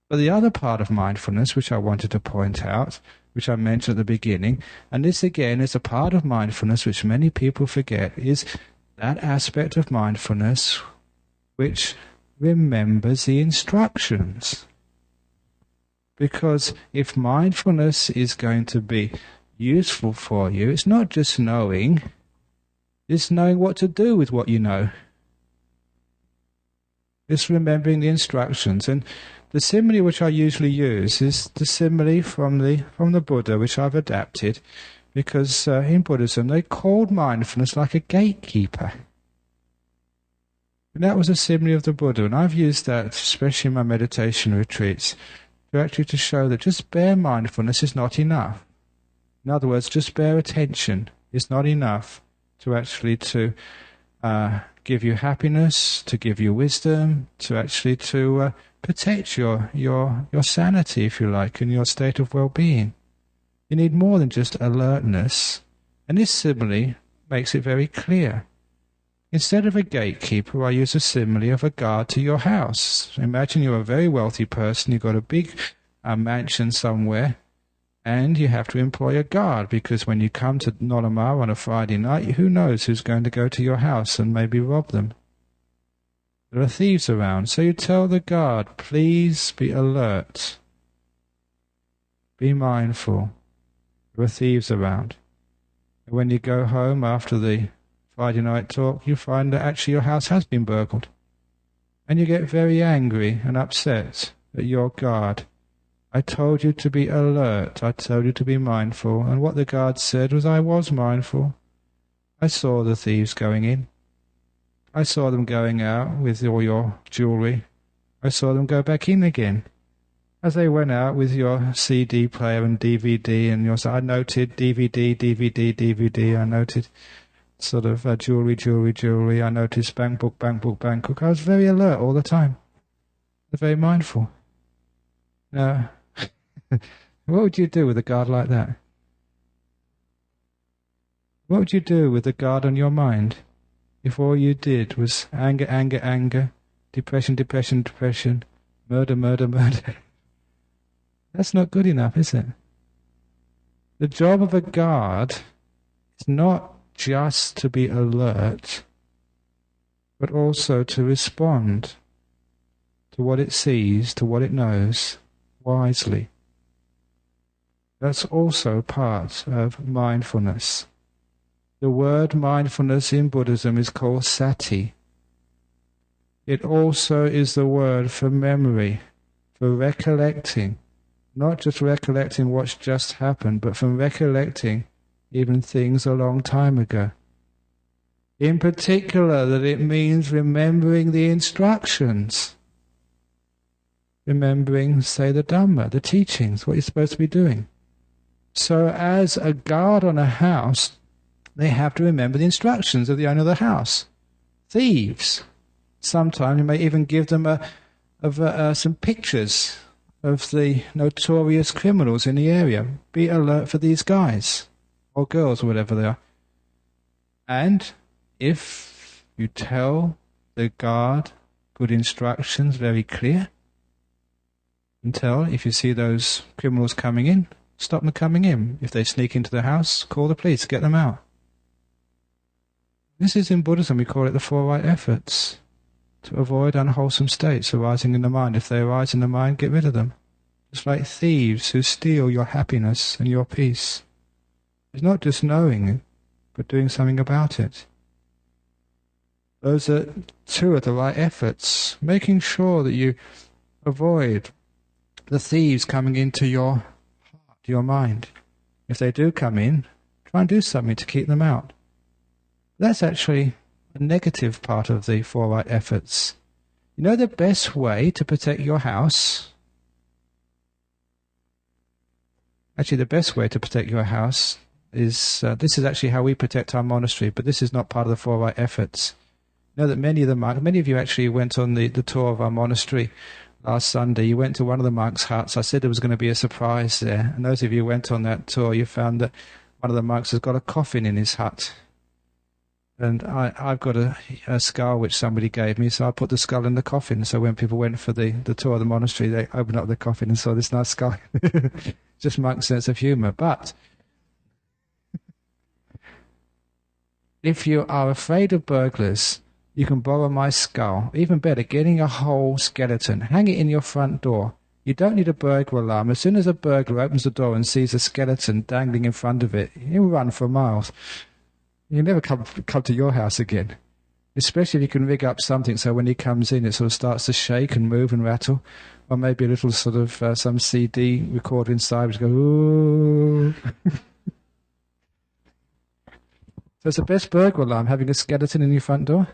But the other part of mindfulness, which I wanted to point out, which I mentioned at the beginning, and this again is a part of mindfulness which many people forget, is that aspect of mindfulness which remembers the instructions. Because if mindfulness is going to be useful for you, it's not just knowing, it's knowing what to do with what you know. It's remembering the instructions. And the simile which I usually use is the simile from the Buddha, which I've adapted, because in Buddhism they called mindfulness like a gatekeeper. And that was a simile of the Buddha, and I've used that, especially in my meditation retreats, to show that just bare mindfulness is not enough. In other words, just bare attention is not enough to give you happiness, to give you wisdom, to protect your sanity, if you like, and your state of well-being. You need more than just alertness, and this simile makes it very clear. Instead of a gatekeeper, I use a simile of a guard to your house. Imagine you're a very wealthy person, you've got a big mansion somewhere, and you have to employ a guard, because when you come to Nolamar on a Friday night, who knows who's going to go to your house and maybe rob them. There are thieves around, so you tell the guard, please be alert, be mindful, there are thieves around. And when you go home after the Friday night talk, you find that actually your house has been burgled. And you get very angry and upset at your guard. I told you to be alert, I told you to be mindful, and what the guard said was, I was mindful. I saw the thieves going in. I saw them going out with all your jewellery. I saw them go back in again. As they went out with your CD player and DVD, and I noted DVD, I noted sort of jewellery, I noticed bank book. I was very alert all the time. Very mindful. Now, what would you do with a guard like that? What would you do with a guard on your mind if all you did was anger, depression, murder? That's not good enough, is it? The job of a guard is not just to be alert, but also to respond to what it sees, to what it knows, wisely. That's also part of mindfulness. The word mindfulness in Buddhism is called sati. It also is the word for memory, for recollecting. Not just recollecting what's just happened, but from recollecting even things a long time ago. In particular, that it means remembering the instructions. Remembering, say, the Dhamma, the teachings, what you're supposed to be doing. So as a guard on a house, they have to remember the instructions of the owner of the house. Thieves. Sometimes you may even give them some pictures of the notorious criminals in the area. Be alert for these guys, or girls, or whatever they are. And if you tell the guard good instructions, very clear, and tell, if you see those criminals coming in, stop them coming in. If they sneak into the house, call the police, get them out. This is in Buddhism, we call it the Four Right Efforts, to avoid unwholesome states arising in the mind. If they arise in the mind, get rid of them. It's like thieves who steal your happiness and your peace. It's not just knowing it, but doing something about it. Those are two of the right efforts, making sure that you avoid the thieves coming into your heart, your mind. If they do come in, try and do something to keep them out. That's actually a negative part of the Four Right Efforts. You know the best way to protect your house? Actually, the best way to protect your house is, this is actually how we protect our monastery, but this is not part of the Four Right Efforts. You know that many of you actually went on the tour of our monastery last Sunday. You went to one of the monks' huts. I said there was going to be a surprise there. And those of you who went on that tour, you found that one of the monks has got a coffin in his hut. And I've got a skull which somebody gave me, so I put the skull in the coffin. So when people went for the tour of the monastery, they opened up the coffin and saw this nice skull. Just monk's sense of humour. But if you are afraid of burglars, you can borrow my skull. Even better, getting a whole skeleton. Hang it in your front door. You don't need a burglar alarm. As soon as a burglar opens the door and sees a skeleton dangling in front of it, he'll run for miles. He'll never come to your house again. Especially if you can rig up something so when he comes in it sort of starts to shake and move and rattle. Or maybe a little sort of some CD recorder inside which goes, ooh. So it's the best burglar alarm, having a skeleton in your front door.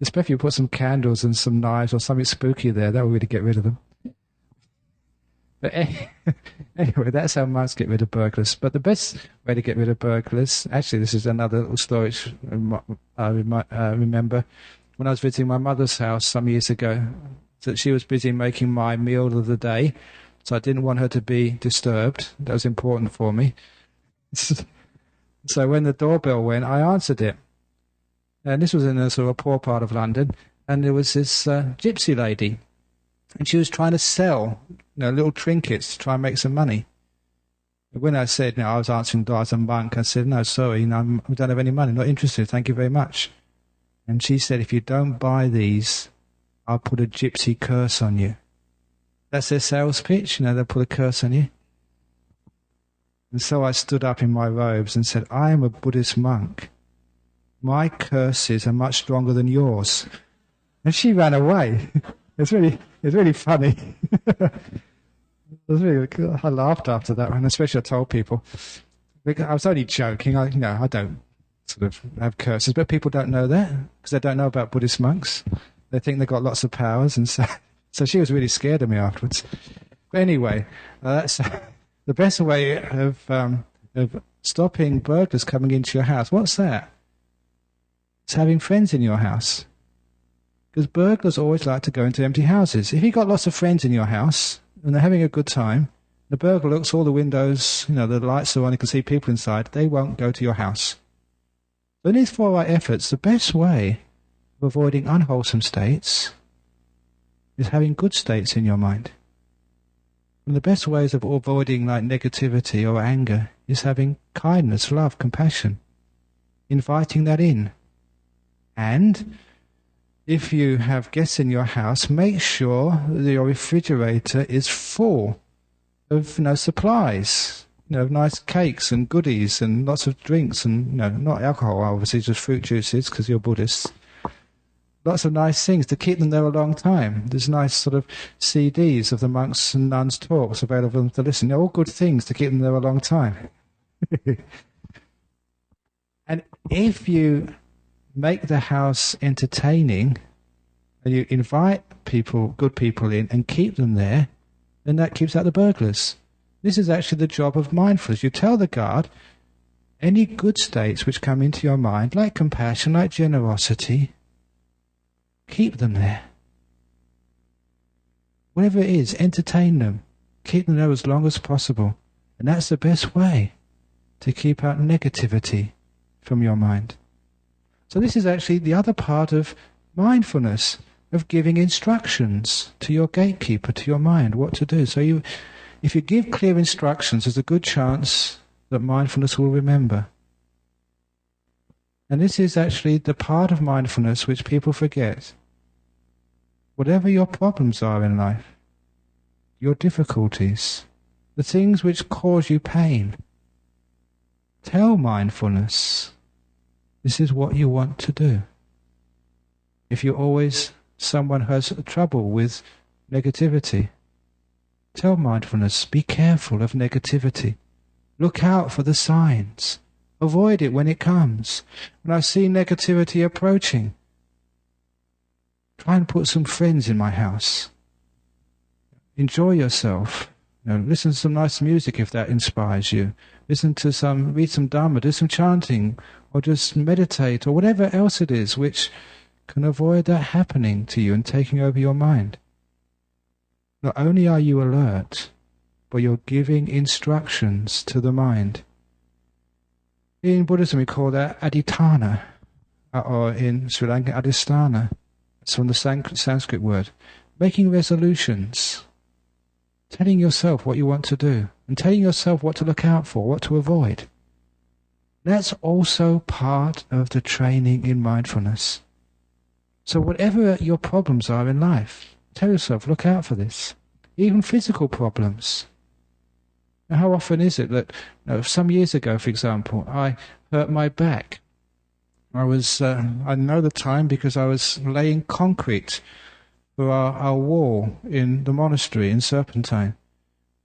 Especially if you put some candles and some knives or something spooky there, that will really get rid of them. But anyway, that's how monks get rid of burglars. But the best way to get rid of burglars, actually, this is another little story which I remember when I was visiting my mother's house some years ago, that she was busy making my meal of the day, so I didn't want her to be disturbed. That was important for me. So when the doorbell went, I answered it. And this was in a sort of poor part of London, and there was this gypsy lady, and she was trying to sell little trinkets to try and make some money. When I said, I was answering the door as a monk, I said, no, sorry, we don't have any money, not interested, thank you very much. And she said, if you don't buy these, I'll put a gypsy curse on you. That's their sales pitch, they'll put a curse on you. And so I stood up in my robes and said, I am a Buddhist monk. My curses are much stronger than yours. And she ran away. It's really funny. I laughed after that one, especially I told people. I was only joking. I don't sort of have curses, but people don't know that because they don't know about Buddhist monks. They think they've got lots of powers, and so she was really scared of me afterwards. But anyway, that's the best way of stopping burglars coming into your house. What's that? It's having friends in your house. Because burglars always like to go into empty houses. If you've got lots of friends in your house and they're having a good time, the burglar looks, all the windows, the lights are on, you can see people inside, they won't go to your house. So in these 4 right efforts, the best way of avoiding unwholesome states is having good states in your mind. And the best ways of avoiding negativity or anger is having kindness, love, compassion, inviting that in. And if you have guests in your house, make sure that your refrigerator is full of supplies, nice cakes and goodies and lots of drinks and not alcohol, obviously, just fruit juices because you're Buddhists. Lots of nice things to keep them there a long time. There's nice sort of CDs of the monks' and nuns' talks available for them to listen. They're all good things to keep them there a long time. And if you make the house entertaining and you invite people, good people in, and keep them there, then that keeps out the burglars. This is actually the job of mindfulness. You tell the guard, any good states which come into your mind, like compassion, like generosity, keep them there. Whatever it is, entertain them. Keep them there as long as possible. And that's the best way to keep out negativity from your mind. So this is actually the other part of mindfulness, of giving instructions to your gatekeeper, to your mind, what to do. So if you give clear instructions, there's a good chance that mindfulness will remember. And this is actually the part of mindfulness which people forget. Whatever your problems are in life, your difficulties, the things which cause you pain, tell mindfulness, this is what you want to do. If someone has trouble with negativity, tell mindfulness, be careful of negativity. Look out for the signs. Avoid it when it comes. When I see negativity approaching, try and put some friends in my house. Enjoy yourself. Listen to some nice music if that inspires you. Read some Dharma, do some chanting, or just meditate, or whatever else it is which can avoid that happening to you and taking over your mind. Not only are you alert, but you're giving instructions to the mind. In Buddhism we call that adhitthana, or in Sri Lanka adhisthana. It's from the Sanskrit word. Making resolutions. Telling yourself what you want to do, and telling yourself what to look out for, what to avoid. That's also part of the training in mindfulness. So whatever your problems are in life, tell yourself, look out for this. Even physical problems. Now, how often is it that, some years ago, for example, I hurt my back. I know the time because I was laying concrete for our wall in the monastery in Serpentine.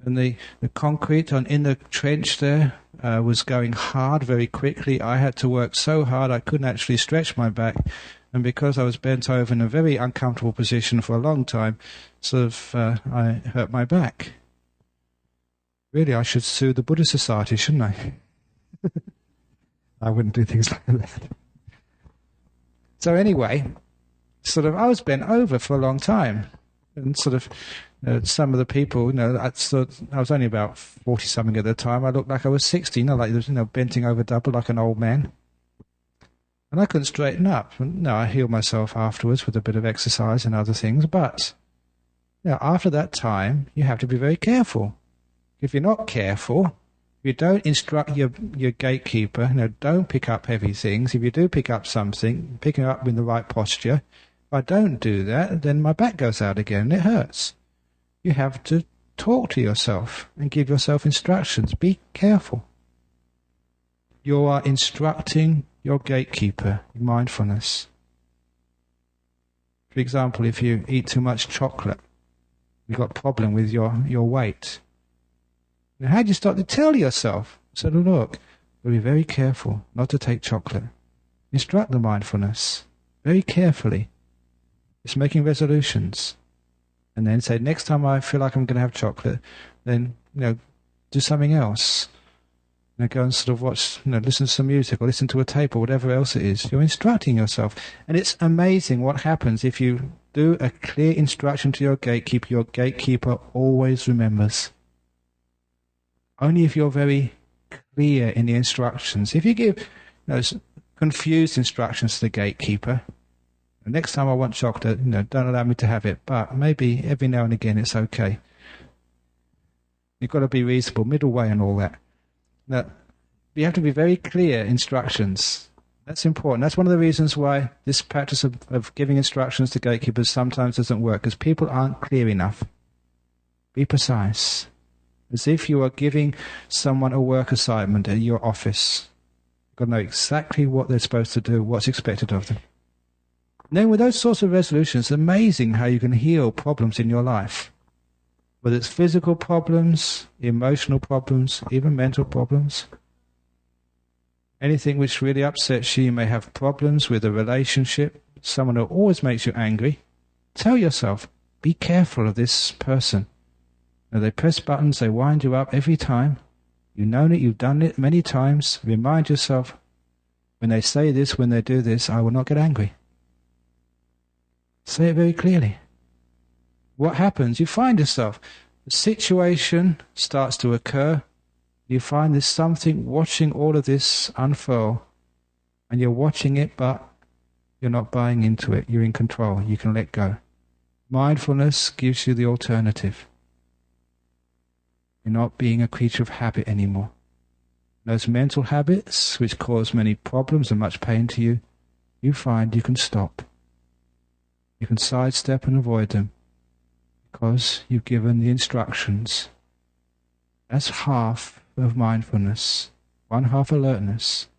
And the concrete in the trench there was going hard very quickly. I had to work so hard I couldn't actually stretch my back. And because I was bent over in a very uncomfortable position for a long time, I hurt my back. Really, I should sue the Buddhist Society, shouldn't I? I wouldn't do things like that. So anyway, I was bent over for a long time. And some of the people, I was only about 40-something at the time. I looked like I was 60, benting over double like an old man. And I couldn't straighten up. I healed myself afterwards with a bit of exercise and other things. But after that time, you have to be very careful. If you're not careful, if you don't instruct your gatekeeper, don't pick up heavy things. If you do pick up something, pick it up in the right posture. If I don't do that, then my back goes out again and it hurts. You have to talk to yourself and give yourself instructions. Be careful. You are instructing your gatekeeper in mindfulness. For example, if you eat too much chocolate, you've got a problem with your weight. Now, how do you start to tell yourself? So look, be very careful not to take chocolate. Instruct the mindfulness very carefully. It's making resolutions. And then say, next time I feel like I'm going to have chocolate, then, do something else. Go and watch, listen to some music or listen to a tape or whatever else it is. You're instructing yourself. And it's amazing what happens if you do a clear instruction to your gatekeeper always remembers. Only if you're very clear in the instructions. If you give confused instructions to the gatekeeper, next time I want chocolate, don't allow me to have it, but maybe every now and again it's okay. You've got to be reasonable, middle way and all that. Now, you have to be very clear instructions. That's important. That's one of the reasons why this practice of giving instructions to gatekeepers sometimes doesn't work, because people aren't clear enough. Be precise. As if you are giving someone a work assignment at your office. You've got to know exactly what they're supposed to do, what's expected of them. And then with those sorts of resolutions, it's amazing how you can heal problems in your life. Whether it's physical problems, emotional problems, even mental problems. Anything which really upsets you, you may have problems with a relationship, someone who always makes you angry. Tell yourself, be careful of this person. Now, they press buttons, they wind you up every time. You've known it, you've done it many times. Remind yourself, when they say this, when they do this, I will not get angry. Say it very clearly. What happens? You find yourself, the situation starts to occur. You find there's something watching all of this unfurl, and you're watching it, but you're not buying into it. You're in control. You can let go. Mindfulness gives you the alternative. You're not being a creature of habit anymore. Those mental habits, which cause many problems and much pain to you, you find you can stop. You can sidestep and avoid them, because you've given the instructions. That's half of mindfulness. One half alertness,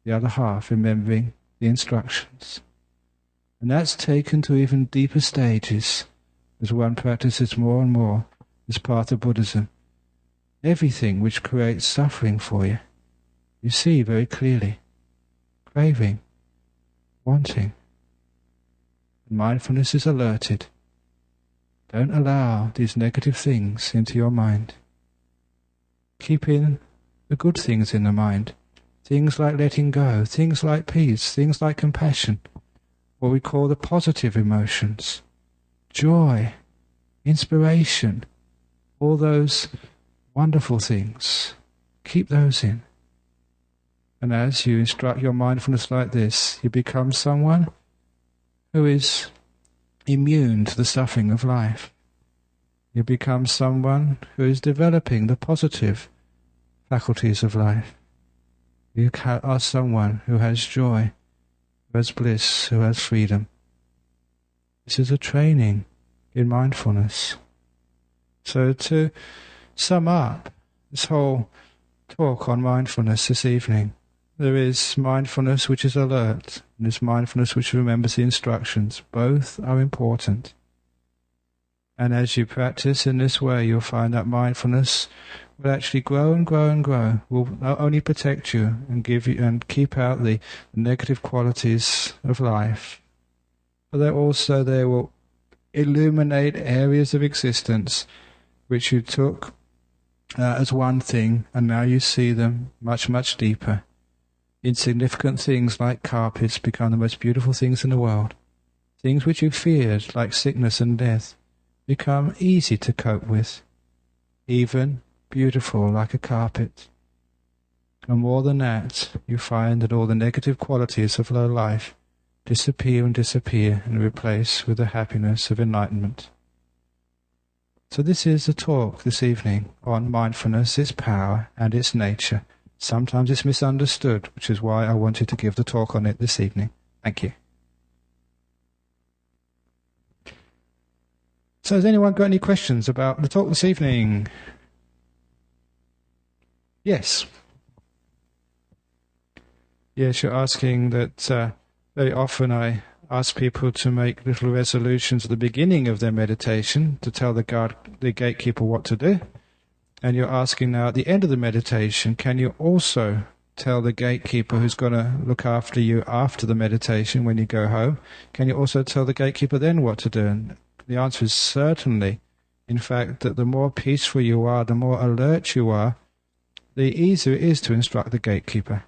the other half remembering the instructions. And that's taken to even deeper stages as one practices more and more as part of Buddhism. Everything which creates suffering for you, you see very clearly. Craving, wanting. And mindfulness is alerted. Don't allow these negative things into your mind. Keep in the good things in the mind. Things like letting go, things like peace, things like compassion, what we call the positive emotions. Joy, inspiration, all those wonderful things. Keep those in. And as you instruct your mindfulness like this, you become someone who is immune to the suffering of life. You become someone who is developing the positive faculties of life. You are someone who has joy, who has bliss, who has freedom. This is a training in mindfulness. So to sum up this whole talk on mindfulness this evening, there is mindfulness which is alert, and there's mindfulness which remembers the instructions. Both are important. And as you practice in this way, you'll find that mindfulness will actually grow and grow and grow, will not only protect you and give you and keep out the negative qualities of life, but they will illuminate areas of existence which you took as one thing, and now you see them much, much deeper. Insignificant things like carpets become the most beautiful things in the world. Things which you feared, like sickness and death, become easy to cope with, even beautiful like a carpet. And more than that, you find that all the negative qualities of low life disappear and replace with the happiness of enlightenment. So this is a talk this evening on mindfulness, its power and its nature. Sometimes it's misunderstood, which is why I wanted to give the talk on it this evening. Thank you. So has anyone got any questions about the talk this evening? Yes. Yes, you're asking that very often I ask people to make little resolutions at the beginning of their meditation to tell the gatekeeper what to do. And you're asking now at the end of the meditation, can you also tell the gatekeeper who's going to look after you after the meditation when you go home, can you also tell the gatekeeper then what to do? And the answer is certainly. In fact, that the more peaceful you are, the more alert you are, the easier it is to instruct the gatekeeper.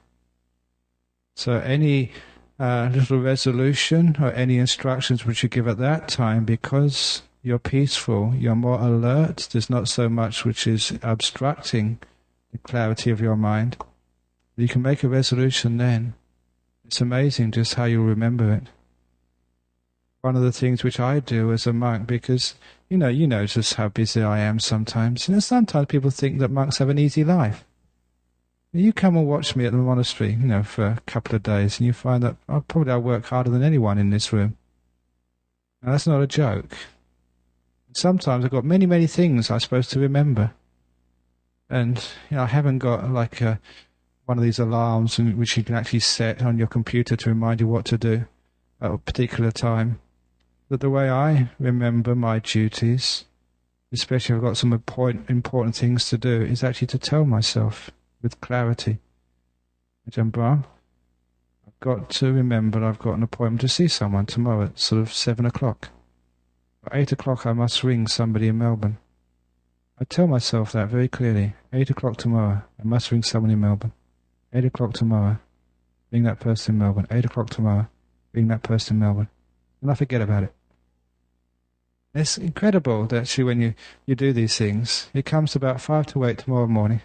So any little resolution or any instructions which you give at that time, because you're peaceful, you're more alert, there's not so much which is obstructing the clarity of your mind. You can make a resolution then. It's amazing just how you remember it. One of the things which I do as a monk, because, you notice how busy I am sometimes. Sometimes people think that monks have an easy life. You come and watch me at the monastery, for a couple of days, and you find that I work harder than anyone in this room. Now, that's not a joke. Sometimes I've got many, many things I'm supposed to remember. And, I haven't got like one of these alarms which you can actually set on your computer to remind you what to do at a particular time. But the way I remember my duties, especially if I've got some important things to do, is actually to tell myself with clarity, Ajahn Brahm, I've got to remember I've got an appointment to see someone tomorrow at sort of 7 o'clock. At 8 o'clock I must ring somebody in Melbourne. I tell myself that very clearly. 8 o'clock tomorrow, I must ring someone in Melbourne. 8 o'clock tomorrow, ring that person in Melbourne. 8 o'clock tomorrow, ring that person in Melbourne. And I forget about it. It's incredible that actually when you do these things, it comes to about 5 to 8 tomorrow morning,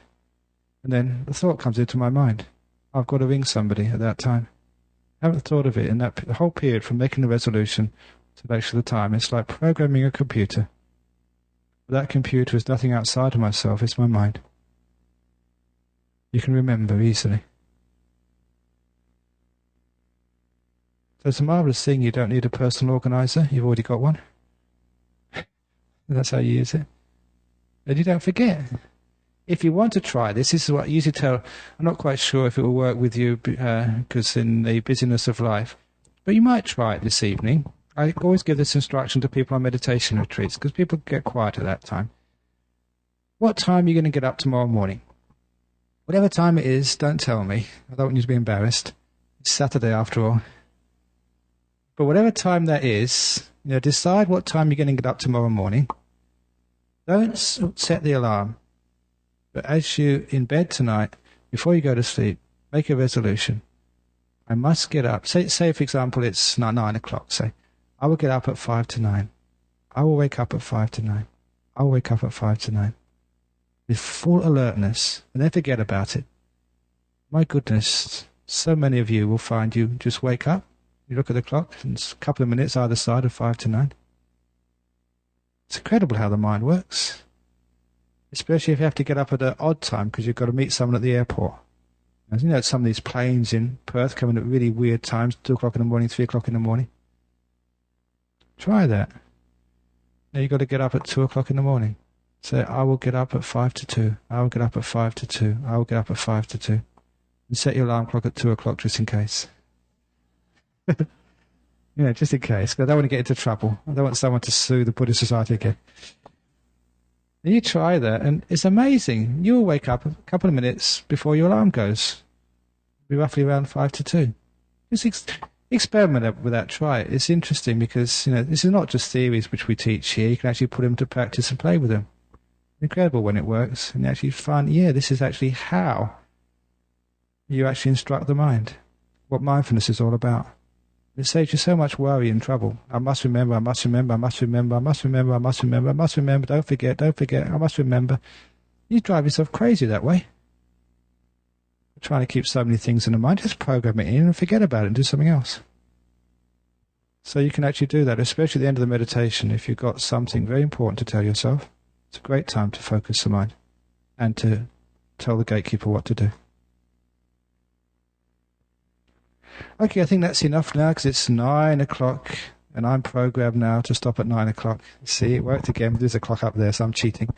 and then the thought comes into my mind. I've got to ring somebody at that time. I haven't thought of it in that whole period from making the resolution to actually the time. It's like programming a computer. But that computer is nothing outside of myself, it's my mind. You can remember easily. So it's a marvellous thing you don't need a personal organizer, you've already got one. That's how you use it. And you don't forget. If you want to try this is what I usually tell. I'm not quite sure if it will work with you because in the busyness of life. But you might try it this evening. I always give this instruction to people on meditation retreats because people get quiet at that time. What time are you going to get up tomorrow morning? Whatever time it is, don't tell me. I don't want you to be embarrassed. It's Saturday after all. But whatever time that is, decide what time you're going to get up tomorrow morning. Don't set the alarm. But as you're in bed tonight, before you go to sleep, make a resolution. I must get up. Say for example, it's 9 o'clock. Say, I will get up at 5 to 9. I will wake up at 5 to 9. I will wake up at 5 to 9. With full alertness, and then forget about it. My goodness, so many of you will find you just wake up, you look at the clock, and it's a couple of minutes either side of 5 to 9. It's incredible how the mind works. Especially if you have to get up at an odd time because you've got to meet someone at the airport. As some of these planes in Perth come in at really weird times, 2 o'clock in the morning, 3 o'clock in the morning. Try that. Now you've got to get up at 2 o'clock in the morning. Say, I will get up at 5 to 2. I will get up at 5 to 2. I will get up at 5 to 2. And set your alarm clock at 2 o'clock just in case. Just in case. Because I don't want to get into trouble. I don't want someone to sue the Buddhist Society again. And you try that, and it's amazing. You'll wake up a couple of minutes before your alarm goes. It'll be roughly around 5 to 2. Just experiment with that. Try it. It's interesting because, this is not just theories which we teach here. You can actually put them to practice and play with them. incredible when it works, and you actually find, this is actually how you actually instruct the mind, what mindfulness is all about. It saves you so much worry and trouble. I must remember, I must remember, I must remember, I must remember, I must remember, I must remember, don't forget, I must remember. You drive yourself crazy that way. Trying to keep so many things in the mind, just program it in and forget about it and do something else. So you can actually do that, especially at the end of the meditation. If you've got something very important to tell yourself, it's a great time to focus the mind and to tell the gatekeeper what to do. Okay, I think that's enough now because it's 9 o'clock and I'm programmed now to stop at 9 o'clock. See, it worked again. There's a clock up there, so I'm cheating.